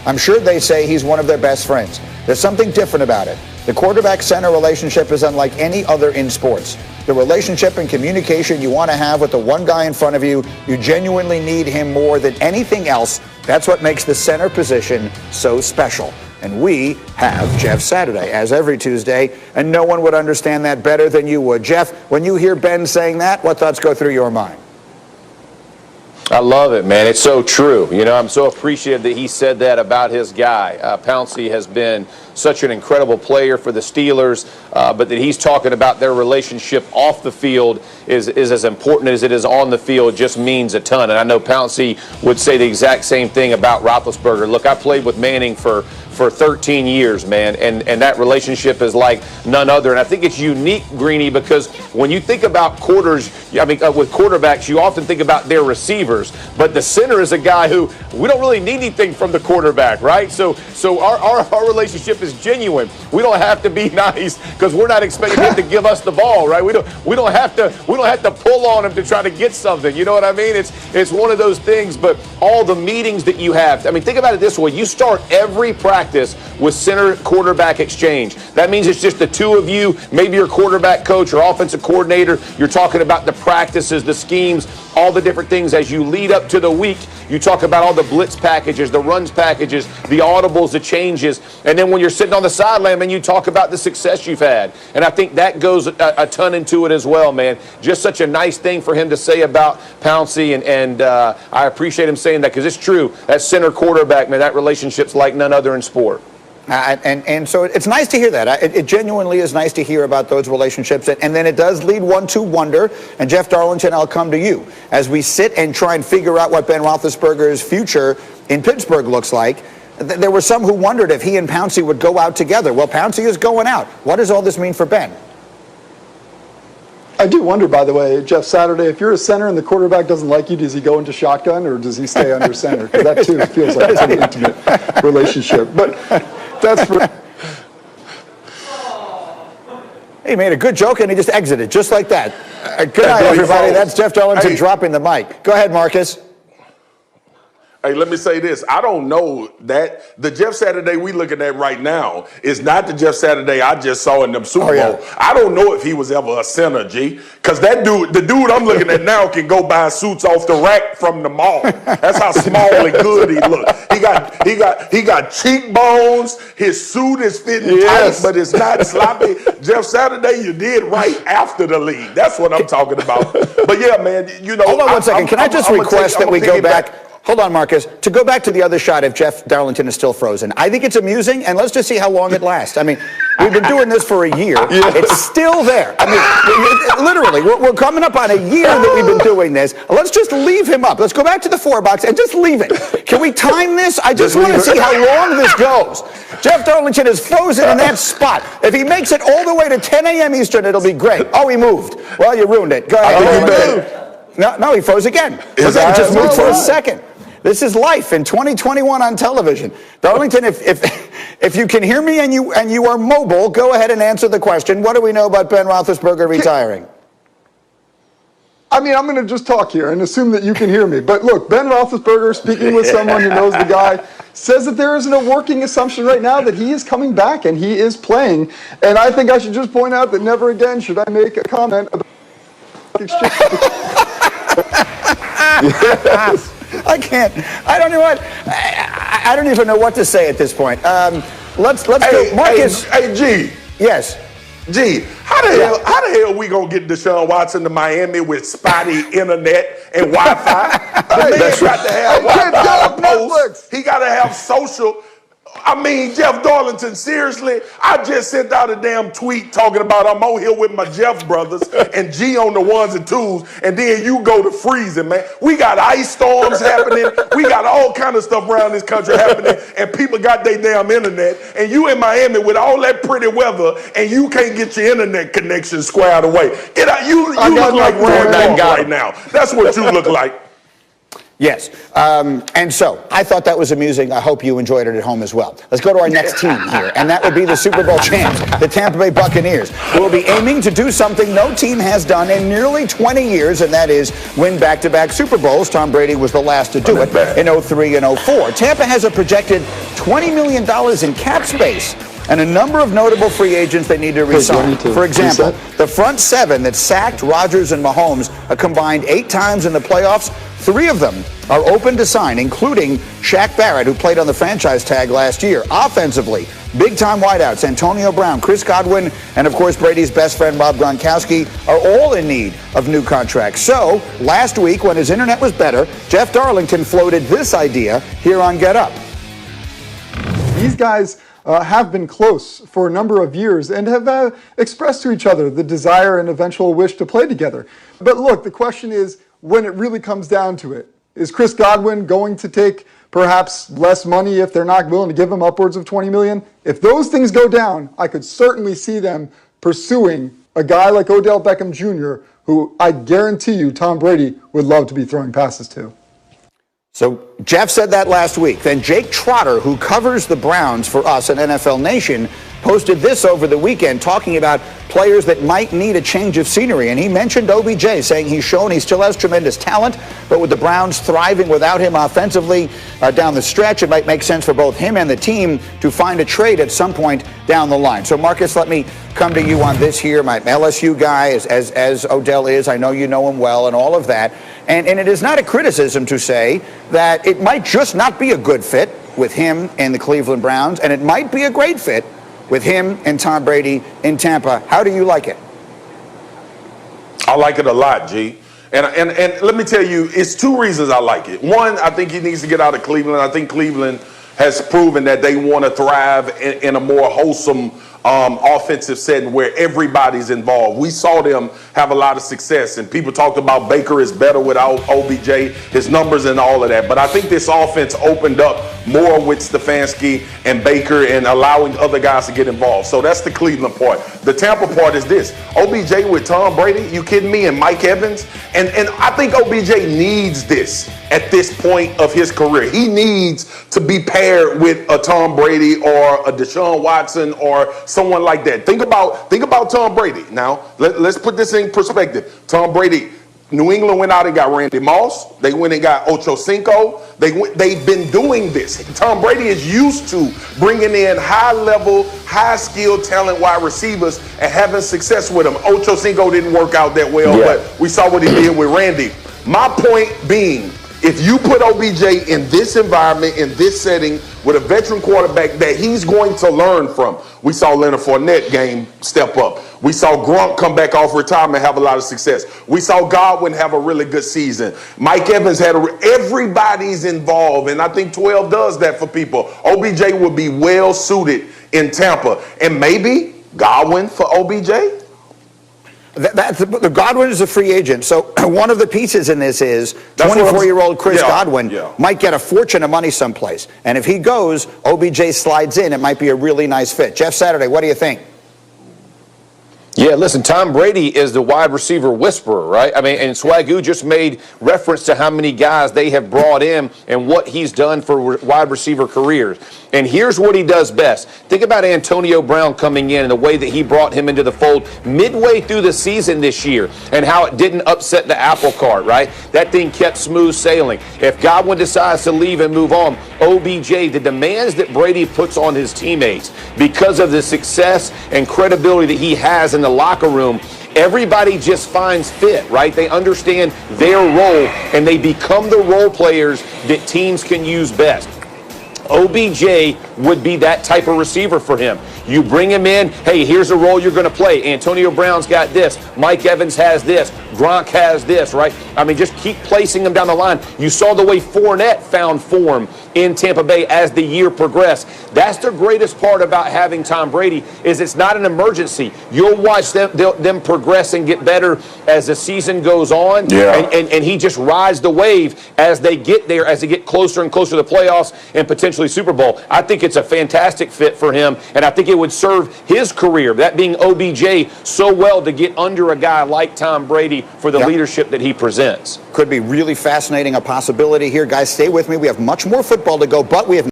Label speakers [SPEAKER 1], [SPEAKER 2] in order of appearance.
[SPEAKER 1] I'm sure they say he's one of their best friends. There's something different about it. The quarterback-center relationship is unlike any other in sports. The relationship and communication you want to have with the one guy in front of you, you genuinely need him more than anything else. That's what makes the center position so special. And we have Jeff Saturday, as every Tuesday, and no one would understand that better than you would. Jeff, when you hear Ben saying that, what thoughts go through your mind?
[SPEAKER 2] I love it, man. It's so true. You know, I'm so appreciative that he said that about his guy. Pouncey has been such an incredible player for the Steelers, but that he's talking about their relationship off the field is as important as it is on the field, just means a ton. And I know Pouncey would say the exact same thing about Roethlisberger. Look, I played with Manning for 13 years, man, and that relationship is like none other. And I think it's unique, Greeny, because when you think about with quarterbacks, you often think about their receivers, but the center is a guy who we don't really need anything from the quarterback, right? So our relationship is genuine. We don't have to be nice because we're not expecting him to give us the ball, right? We don't have to pull on him to try to get something. You know what I mean? It's one of those things. But all the meetings that you have, I mean, think about it this way: you start every practice with center quarterback exchange. That means it's just the two of you, maybe your quarterback coach or offensive coordinator. You're talking about the practices, the schemes, all the different things as you lead up to the week. You talk about all the blitz packages, the runs packages, the audibles, the changes. And then when you're sitting on the sideline, man, you talk about the success you've had. And I think that goes a ton into it as well, man. Just such a nice thing for him to say about Pouncey. And I appreciate him saying that because it's true. That center quarterback, man, that relationship's like none other in sport.
[SPEAKER 1] And so it's nice to hear that. It genuinely is nice to hear about those relationships. And then it does lead one to wonder, and Jeff Darlington, I'll come to you. As we sit and try and figure out what Ben Roethlisberger's future in Pittsburgh looks like, there were some who wondered if he and Pouncey would go out together. Well, Pouncey is going out. What does all this mean for Ben?
[SPEAKER 3] I do wonder, by the way, Jeff Saturday, if you're a center and the quarterback doesn't like you, does he go into shotgun or does he stay under center? Because that, too, feels like it's an intimate relationship. But that's for...
[SPEAKER 1] He made a good joke and he just exited, just like that. Good night, everybody. That's Jeff Darlington dropping the mic. Go ahead, Marcus.
[SPEAKER 4] Hey, let me say this. I don't know that the Jeff Saturday we looking at right now is not the Jeff Saturday I just saw in the Super Bowl. Yeah. I don't know if he was ever a center, G. Because that dude, the dude I'm looking at now can go buy suits off the rack from the mall. That's how small and good he looks. He got cheekbones. His suit is fitting tight, but it's not sloppy. Jeff Saturday, you did right after the league. That's what I'm talking about. But yeah, man, you know.
[SPEAKER 1] Hold on one second. Can I just request that we go back? Hold on, Marcus. To go back to the other shot, if Jeff Darlington is still frozen, I think it's amusing, and let's just see how long it lasts. I mean, we've been doing this for a year. It's still there. I mean, literally, we're coming up on a year that we've been doing this. Let's just leave him up. Let's go back to the 4-box and just leave it. Can we time this? I just want to see how long this goes. Jeff Darlington is frozen in that spot. If he makes it all the way to 10 a.m. Eastern, it'll be great. Oh, he moved. Well, you ruined it. Go ahead. No, he froze again. He just moved for a second. This is life in 2021 on television. Darlington, if you can hear me and you are mobile, go ahead and answer the question. What do we know about Ben Roethlisberger retiring?
[SPEAKER 3] I mean, I'm going to just talk here and assume that you can hear me. But look, Ben Roethlisberger, speaking with someone who knows the guy, says that there isn't a working assumption right now that he is coming back and he is playing. And I think I should just point out that never again should I make a comment about exchange.
[SPEAKER 1] Yes. I don't even know what to say at this point. Let's go. Marcus.
[SPEAKER 4] Hey, G.
[SPEAKER 1] Yes.
[SPEAKER 4] G, how the hell we gonna get Deshaun Watson to Miami with spotty internet and Wi-Fi? The man's got to have Wi-Fi. He got to have social. I mean, Jeff Darlington, seriously, I just sent out a damn tweet talking about I'm on here with my Jeff brothers and G on the ones and twos, and then you go to freezing, man. We got ice storms happening. We got all kind of stuff around this country happening, and people got their damn internet, and you in Miami with all that pretty weather, and you can't get your internet connection squared away. Get out. You look like Roy Moore right now. That's what you look like.
[SPEAKER 1] Yes. And so I thought that was amusing. I hope you enjoyed it at home as well. Let's go to our next team here, and that would be the Super Bowl champs, the Tampa Bay Buccaneers, who will be aiming to do something no team has done in nearly 20 years, and that is win back-to-back Super Bowls. Tom Brady was the last to do it in 03 and 04. Tampa has a projected $20 million in cap space and a number of notable free agents they need to resign. For example, the front seven that sacked Rodgers and Mahomes a combined 8 times in the playoffs, 3 of them are open to sign, including Shaq Barrett, who played on the franchise tag last year. Offensively, big-time wideouts Antonio Brown, Chris Godwin, and, of course, Brady's best friend Bob Gronkowski are all in need of new contracts. So, last week, when his internet was better, Jeff Darlington floated this idea here on Get Up.
[SPEAKER 3] These guys have been close for a number of years and have expressed to each other the desire and eventual wish to play together. But look, the question is, when it really comes down to it, is Chris Godwin going to take perhaps less money if they're not willing to give him upwards of $20 million? If those things go down, I could certainly see them pursuing a guy like Odell Beckham Jr., who I guarantee you Tom Brady would love to be throwing passes to.
[SPEAKER 1] So Jeff said that last week. Then Jake Trotter, who covers the Browns for us at NFL Nation, posted this over the weekend talking about players that might need a change of scenery. And he mentioned OBJ, saying he's shown he still has tremendous talent, but with the Browns thriving without him offensively down the stretch, it might make sense for both him and the team to find a trade at some point down the line. So, Marcus, let me come to you on this here. My LSU guy, as Odell is, I know you know him well and all of that. And it is not a criticism to say that it might just not be a good fit with him and the Cleveland Browns, and it might be a great fit with him and Tom Brady in Tampa. How do you like it?
[SPEAKER 4] I like it a lot, G. And let me tell you, it's 2 reasons I like it. One, I think he needs to get out of Cleveland. I think Cleveland has proven that they want to thrive in a more wholesome offensive setting where everybody's involved. We saw them have a lot of success, and people talked about Baker is better without OBJ, his numbers and all of that. But I think this offense opened up more with Stefanski and Baker and allowing other guys to get involved. So that's the Cleveland part. The Tampa part is this. OBJ with Tom Brady, you kidding me, and Mike Evans? And I think OBJ needs this at this point of his career. He needs to be paired with a Tom Brady or a Deshaun Watson or someone like that. Think about Tom Brady. Now, let's put this in perspective. Tom Brady, New England went out and got Randy Moss. They went and got Ocho Cinco. They've been doing this. Tom Brady is used to bringing in high-level, high-skilled, talent wide receivers and having success with them. Ocho Cinco didn't work out that well, but we saw what he did with Randy. My point being, if you put OBJ in this environment, in this setting, with a veteran quarterback that he's going to learn from. We saw Leonard Fournette game step up. We saw Gronk come back off retirement and have a lot of success. We saw Godwin have a really good season. Mike Evans had everybody's involved, and I think 12 does that for people. OBJ would be well suited in Tampa, and maybe Godwin for OBJ.
[SPEAKER 1] The Godwin is a free agent. So one of the pieces in this is 24-year-old Chris Godwin might get a fortune of money someplace. And if he goes, OBJ slides in. It might be a really nice fit. Jeff Saturday, what do you think?
[SPEAKER 2] Yeah, listen, Tom Brady is the wide receiver whisperer, right? I mean, and Swagoo just made reference to how many guys they have brought in and what he's done for wide receiver careers. And here's what he does best. Think about Antonio Brown coming in and the way that he brought him into the fold midway through the season this year and how it didn't upset the apple cart, right? That thing kept smooth sailing. If Godwin decides to leave and move on, OBJ, the demands that Brady puts on his teammates because of the success and credibility that he has in the locker room, everybody just finds fit, right? They understand their role and they become the role players that teams can use best. OBJ would be that type of receiver for him. You bring him in, hey, here's a role you're going to play. Antonio Brown's got this. Mike Evans has this. Gronk has this, right? I mean, just keep placing them down the line. You saw the way Fournette found form in Tampa Bay as the year progressed. That's the greatest part about having Tom Brady, is it's not an emergency. You'll watch them progress and get better as the season goes on, and he just rides the wave as they get there, as they get closer and closer to the playoffs and potentially Super Bowl. I think it's a fantastic fit for him, and I think it would serve his career, that being OBJ, so well to get under a guy like Tom Brady for the leadership that he presents.
[SPEAKER 1] Could be really fascinating, a possibility here. Guys, stay with me. We have much more football to go, but we have